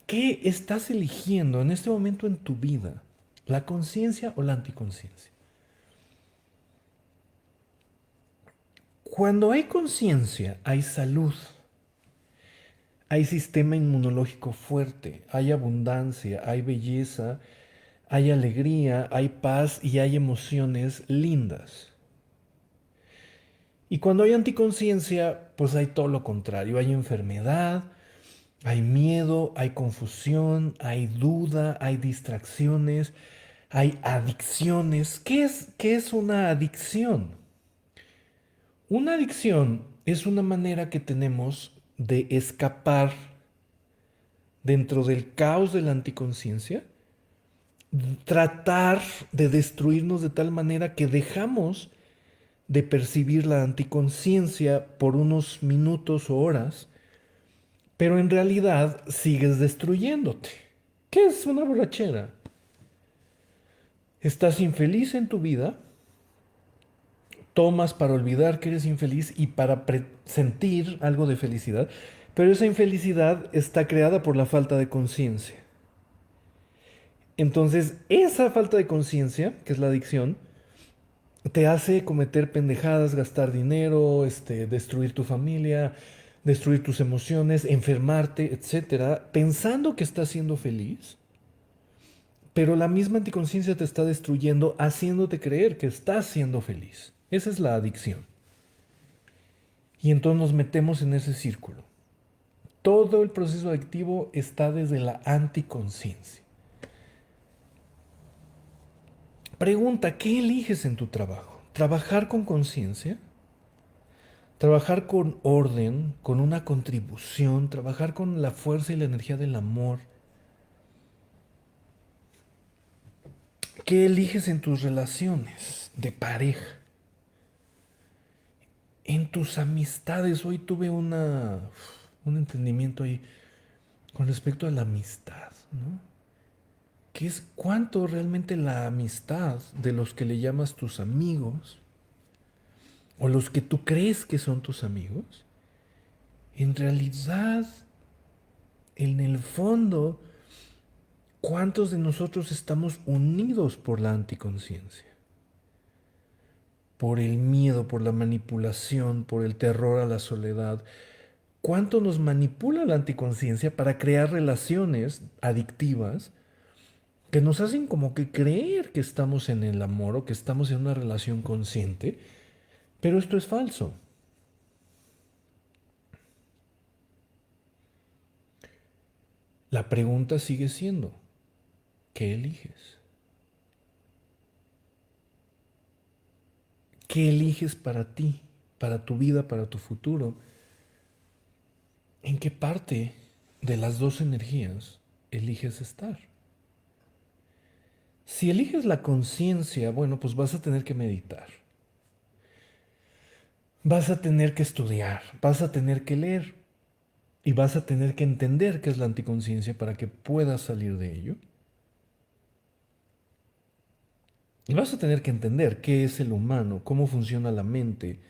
¿Qué estás eligiendo en este momento en tu vida? ¿La conciencia o la anticonciencia? Cuando hay conciencia, hay salud, hay sistema inmunológico fuerte, hay abundancia, hay belleza, hay alegría, hay paz y hay emociones lindas. Y cuando hay anticonciencia, pues hay todo lo contrario, hay enfermedad, hay miedo, hay confusión, hay duda, hay distracciones, hay adicciones. Qué es una adicción? Una adicción es una manera que tenemos de escapar dentro del caos de la anticonciencia, tratar de destruirnos de tal manera que dejamos de percibir la anticonciencia por unos minutos o horas, pero en realidad sigues destruyéndote. ¿Qué es una borrachera? Estás infeliz en tu vida, tomas para olvidar que eres infeliz y para sentir algo de felicidad, pero esa infelicidad está creada por la falta de conciencia. Entonces, esa falta de conciencia, que es la adicción, te hace cometer pendejadas, gastar dinero, destruir tu familia, destruir tus emociones, enfermarte, etcétera, pensando que estás siendo feliz, pero la misma anticonciencia te está destruyendo, haciéndote creer que estás siendo feliz. Esa es la adicción. Y entonces nos metemos en ese círculo. Todo el proceso adictivo está desde la anticonciencia. Pregunta, ¿qué eliges en tu trabajo? ¿Trabajar con conciencia? ¿Trabajar con orden, con una contribución? ¿Trabajar con la fuerza y la energía del amor? ¿Qué eliges en tus relaciones de pareja? En tus amistades. Hoy tuve un entendimiento ahí con respecto a la amistad, ¿no? ¿Qué es cuánto realmente la amistad de los que le llamas tus amigos o los que tú crees que son tus amigos? En realidad, en el fondo, ¿cuántos de nosotros estamos unidos por la anticonciencia? Por el miedo, por la manipulación, por el terror a la soledad. ¿Cuánto nos manipula la anticonciencia para crear relaciones adictivas que nos hacen como que creer que estamos en el amor o que estamos en una relación consciente? Pero esto es falso. La pregunta sigue siendo, ¿qué eliges? ¿Qué eliges para ti, para tu vida, para tu futuro? ¿En qué parte de las dos energías eliges estar? Si eliges la conciencia, bueno, pues vas a tener que meditar, vas a tener que estudiar, vas a tener que leer y vas a tener que entender qué es la anticonciencia para que puedas salir de ello. Y vas a tener que entender qué es el humano, cómo funciona la mente,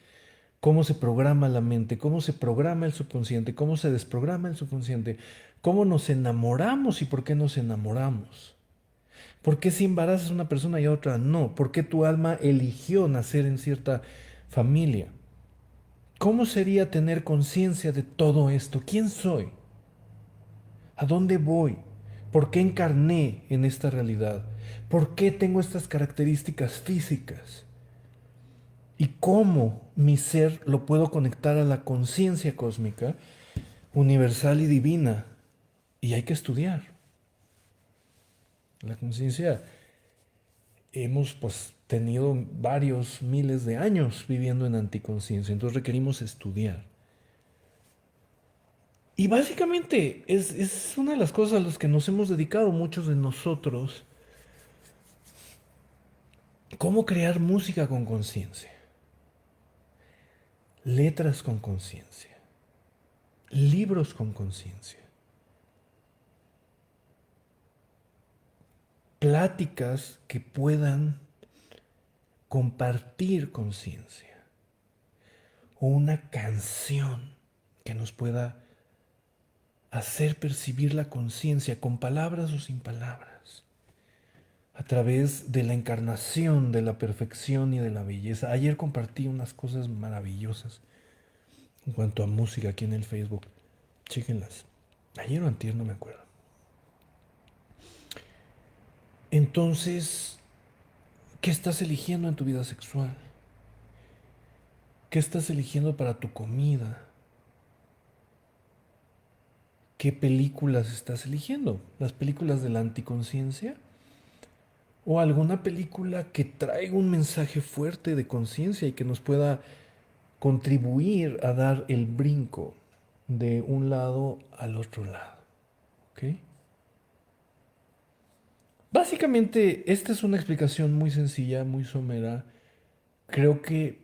cómo se programa la mente, cómo se programa el subconsciente, cómo se desprograma el subconsciente, cómo nos enamoramos y por qué nos enamoramos. ¿Por qué si embarazas a una persona y a otra no? ¿Por qué tu alma eligió nacer en cierta familia? ¿Cómo sería tener conciencia de todo esto? ¿Quién soy? ¿A dónde voy? ¿Por qué encarné en esta realidad? ¿Por qué tengo estas características físicas? ¿Y cómo mi ser lo puedo conectar a la conciencia cósmica, universal y divina? Y hay que estudiar. La conciencia, hemos pues tenido varios miles de años viviendo en anticonciencia, entonces requerimos estudiar. Y básicamente es una de las cosas a las que nos hemos dedicado muchos de nosotros, cómo crear música con conciencia, letras con conciencia, libros con conciencia, pláticas que puedan compartir conciencia, o una canción que nos pueda hacer percibir la conciencia con palabras o sin palabras, a través de la encarnación de la perfección y de la belleza. Ayer compartí unas cosas maravillosas en cuanto a música aquí en el Facebook. Chéquenlas. Ayer o antier, no me acuerdo. Entonces, ¿qué estás eligiendo en tu vida sexual? ¿Qué estás eligiendo para tu comida? ¿Qué películas estás eligiendo? ¿Las películas de la anticonciencia? ¿O alguna película que traiga un mensaje fuerte de conciencia y que nos pueda contribuir a dar el brinco de un lado al otro lado? ¿Ok? Básicamente, esta es una explicación muy sencilla, muy somera, creo que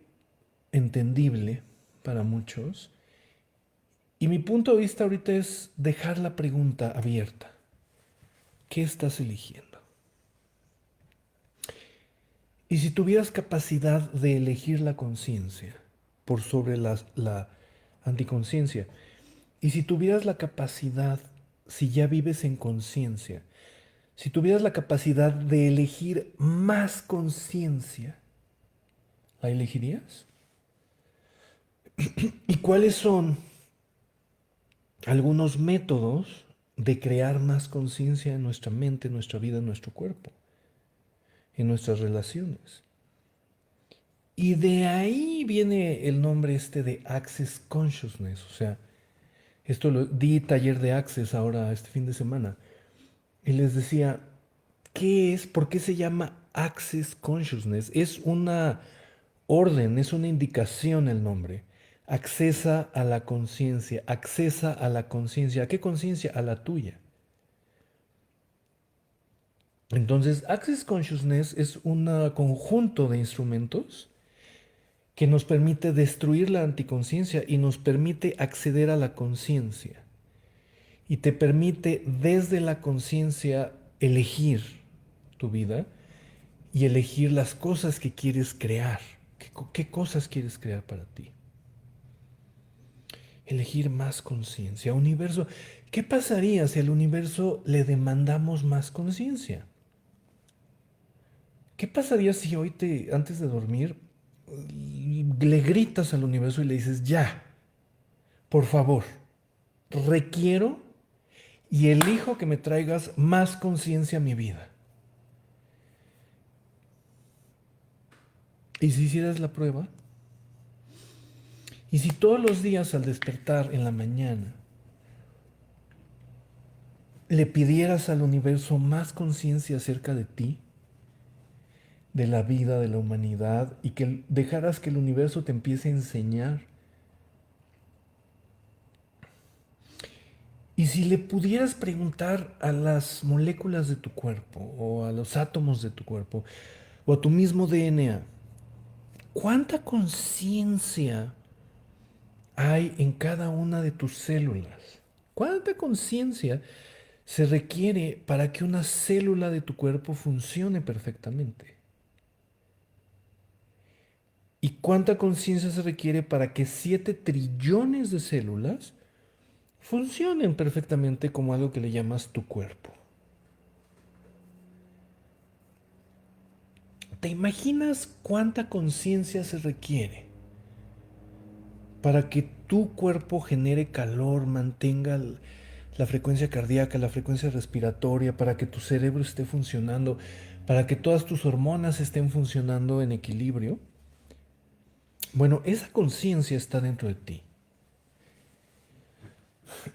entendible para muchos. Y mi punto de vista ahorita es dejar la pregunta abierta. ¿Qué estás eligiendo? Y si tuvieras capacidad de elegir la conciencia por sobre la anticonciencia, y si tuvieras la capacidad, si ya vives en conciencia, si tuvieras la capacidad de elegir más conciencia, ¿la elegirías? ¿Y cuáles son algunos métodos de crear más conciencia en nuestra mente, en nuestra vida, en nuestro cuerpo, en nuestras relaciones? Y de ahí viene el nombre este de Access Consciousness. O sea, esto lo di taller de Access ahora este fin de semana. Y les decía, ¿qué es? ¿Por qué se llama Access Consciousness? Es una orden, es una indicación el nombre. Accesa a la conciencia, accesa a la conciencia. ¿A qué conciencia? A la tuya. Entonces, Access Consciousness es un conjunto de instrumentos que nos permite destruir la anticonciencia y nos permite acceder a la conciencia. Y te permite desde la conciencia elegir tu vida y elegir las cosas que quieres crear. ¿Qué cosas quieres crear para ti? Elegir más conciencia. Universo, ¿qué pasaría si al universo le demandamos más conciencia? ¿Qué pasaría si hoy antes de dormir, le gritas al universo y le dices, ya, por favor, requiero y elijo que me traigas más conciencia a mi vida? ¿Y si hicieras la prueba? ¿Y si todos los días al despertar en la mañana le pidieras al universo más conciencia acerca de ti, de la vida, de la humanidad, y que dejaras que el universo te empiece a enseñar? Y si le pudieras preguntar a las moléculas de tu cuerpo, o a los átomos de tu cuerpo, o a tu mismo DNA, ¿cuánta conciencia hay en cada una de tus células? ¿Cuánta conciencia se requiere para que una célula de tu cuerpo funcione perfectamente? ¿Y cuánta conciencia se requiere para que 7 trillones de células funcionen perfectamente como algo que le llamas tu cuerpo? ¿Te imaginas cuánta conciencia se requiere para que tu cuerpo genere calor, mantenga la frecuencia cardíaca, la frecuencia respiratoria, para que tu cerebro esté funcionando, para que todas tus hormonas estén funcionando en equilibrio? Bueno, esa conciencia está dentro de ti.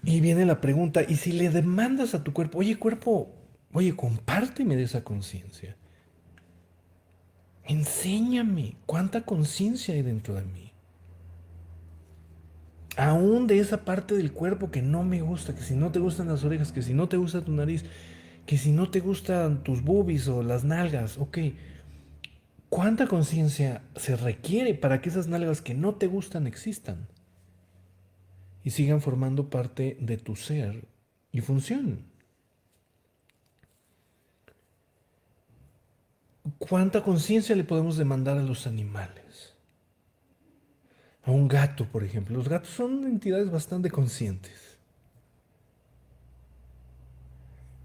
Y viene la pregunta, ¿y si le demandas a tu cuerpo, oye, compárteme de esa conciencia? Enséñame cuánta conciencia hay dentro de mí. Aún de esa parte del cuerpo que no me gusta, que si no te gustan las orejas, que si no te gusta tu nariz, que si no te gustan tus boobies o las nalgas, ok. ¿Cuánta conciencia se requiere para que esas nalgas que no te gustan existan y sigan formando parte de tu ser y funcionen? ¿Cuánta conciencia le podemos demandar a los animales? A un gato, por ejemplo. Los gatos son entidades bastante conscientes.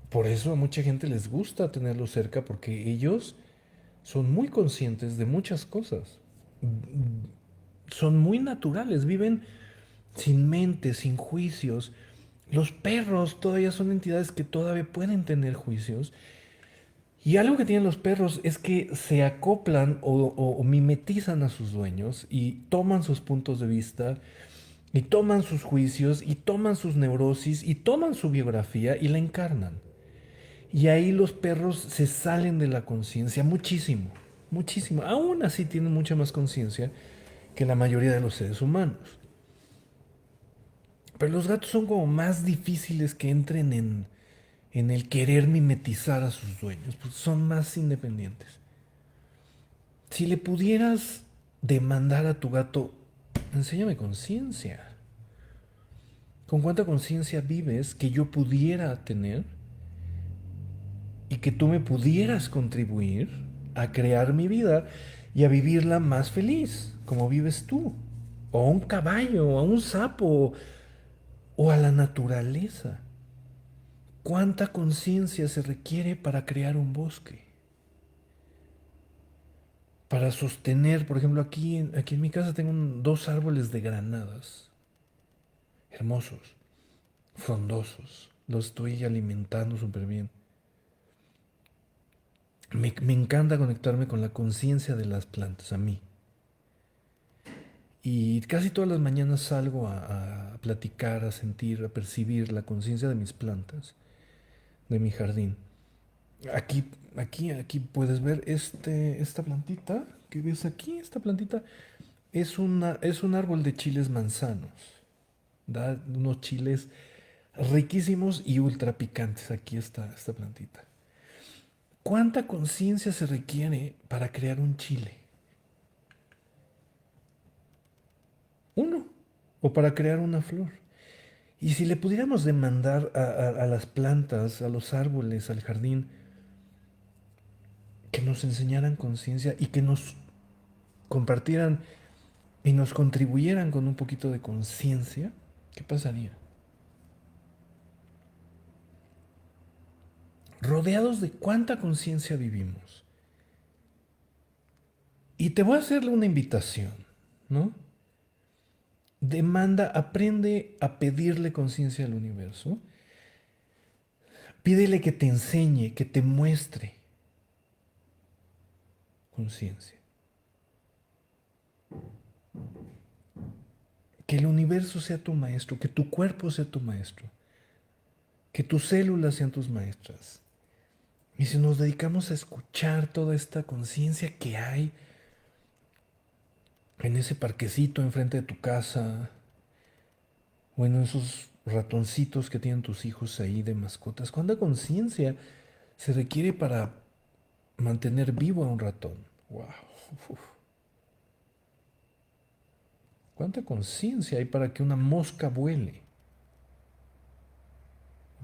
Por eso a mucha gente les gusta tenerlos cerca porque ellos son muy conscientes de muchas cosas. Son muy naturales, viven sin mente, sin juicios. Los perros todavía son entidades que todavía pueden tener juicios. Y algo que tienen los perros es que se acoplan o mimetizan a sus dueños y toman sus puntos de vista y toman sus juicios y toman sus neurosis y toman su biografía y la encarnan. Y ahí los perros se salen de la conciencia muchísimo, muchísimo. Aún así tienen mucha más conciencia que la mayoría de los seres humanos. Pero los gatos son como más difíciles que entren en el querer mimetizar a sus dueños, pues son más independientes. Si le pudieras demandar a tu gato, enséñame conciencia. ¿Con cuánta conciencia vives que yo pudiera tener y que tú me pudieras contribuir a crear mi vida y a vivirla más feliz, como vives tú? O a un caballo, o a un sapo, o a la naturaleza. ¿Cuánta conciencia se requiere para crear un bosque? Para sostener, por ejemplo, aquí en mi casa tengo 2 árboles de granadas, hermosos, frondosos. Los estoy alimentando súper bien. Me encanta conectarme con la conciencia de las plantas, a mí. Y casi todas las mañanas salgo a platicar, a sentir, a percibir la conciencia de mis plantas, de mi jardín. Aquí, aquí puedes ver esta plantita que ves aquí. Esta plantita es un árbol de chiles manzanos. Da unos chiles riquísimos y ultra picantes. Aquí está esta plantita. ¿Cuánta conciencia se requiere para crear un chile? Uno. O para crear una flor. Y si le pudiéramos demandar a las plantas, a los árboles, al jardín, que nos enseñaran conciencia y que nos compartieran y nos contribuyeran con un poquito de conciencia, ¿qué pasaría? Rodeados de cuánta conciencia vivimos. Y te voy a hacerle una invitación, ¿no? Demanda, aprende a pedirle conciencia al universo. Pídele que te enseñe, que te muestre conciencia. Que el universo sea tu maestro, que tu cuerpo sea tu maestro, que tus células sean tus maestras. Y si nos dedicamos a escuchar toda esta conciencia que hay en ese parquecito enfrente de tu casa, o en esos ratoncitos que tienen tus hijos ahí de mascotas, ¿cuánta conciencia se requiere para mantener vivo a un ratón? ¡Wow! Uf. ¿Cuánta conciencia hay para que una mosca vuele?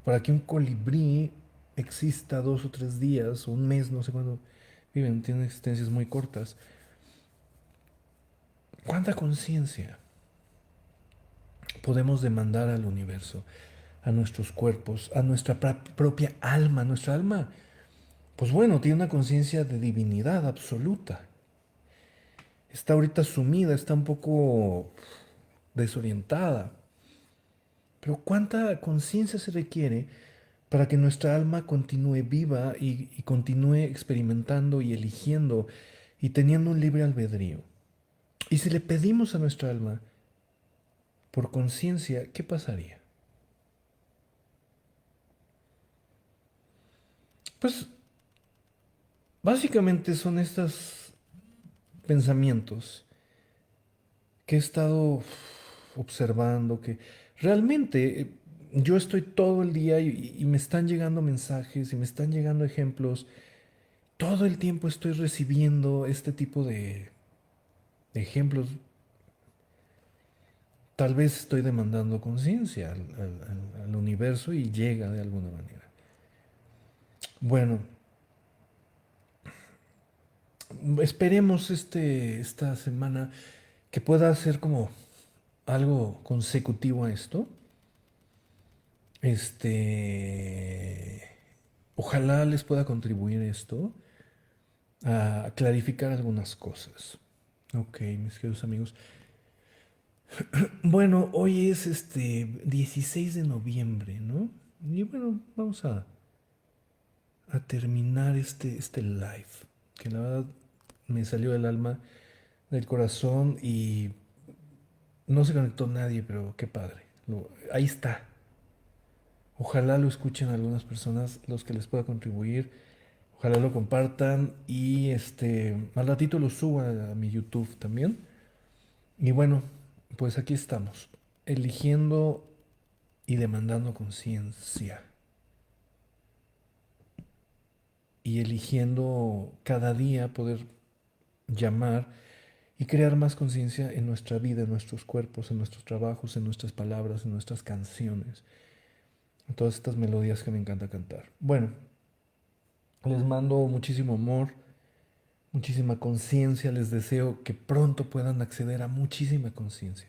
Para que un colibrí exista 2 o 3 días, o un mes, no sé cuándo viven, tienen existencias muy cortas. ¿Cuánta conciencia podemos demandar al universo, a nuestros cuerpos, a nuestra propia alma? Nuestra alma, pues bueno, tiene una conciencia de divinidad absoluta. Está ahorita sumida, está un poco desorientada. Pero ¿cuánta conciencia se requiere para que nuestra alma continúe viva y continúe experimentando y eligiendo y teniendo un libre albedrío? Y si le pedimos a nuestra alma por conciencia, ¿qué pasaría? Pues básicamente son estos pensamientos que he estado observando, que realmente yo estoy todo el día y me están llegando mensajes y me están llegando ejemplos. Todo el tiempo estoy recibiendo este tipo de ejemplos. Tal vez estoy demandando conciencia al universo y llega de alguna manera. Bueno, esperemos esta semana que pueda ser como algo consecutivo a esto. Ojalá les pueda contribuir esto a clarificar algunas cosas. Ok, mis queridos amigos. Bueno, hoy es 16 de noviembre, ¿no? Y bueno, vamos a terminar este live, que la verdad me salió del alma, del corazón y no se conectó nadie, pero qué padre. Ahí está. Ojalá lo escuchen algunas personas, los que les pueda contribuir. Ojalá lo compartan y al ratito lo suba a mi YouTube también. Y bueno, pues aquí estamos, eligiendo y demandando conciencia y eligiendo cada día poder llamar y crear más conciencia en nuestra vida, en nuestros cuerpos, en nuestros trabajos, en nuestras palabras, en nuestras canciones, en todas estas melodías que me encanta cantar. Bueno, les mando muchísimo amor, muchísima conciencia, les deseo que pronto puedan acceder a muchísima conciencia,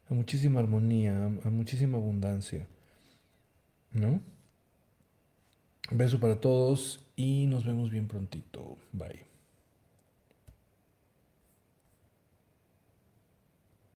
a muchísima armonía, a muchísima abundancia, ¿no? Un beso para todos y nos vemos bien prontito. Bye.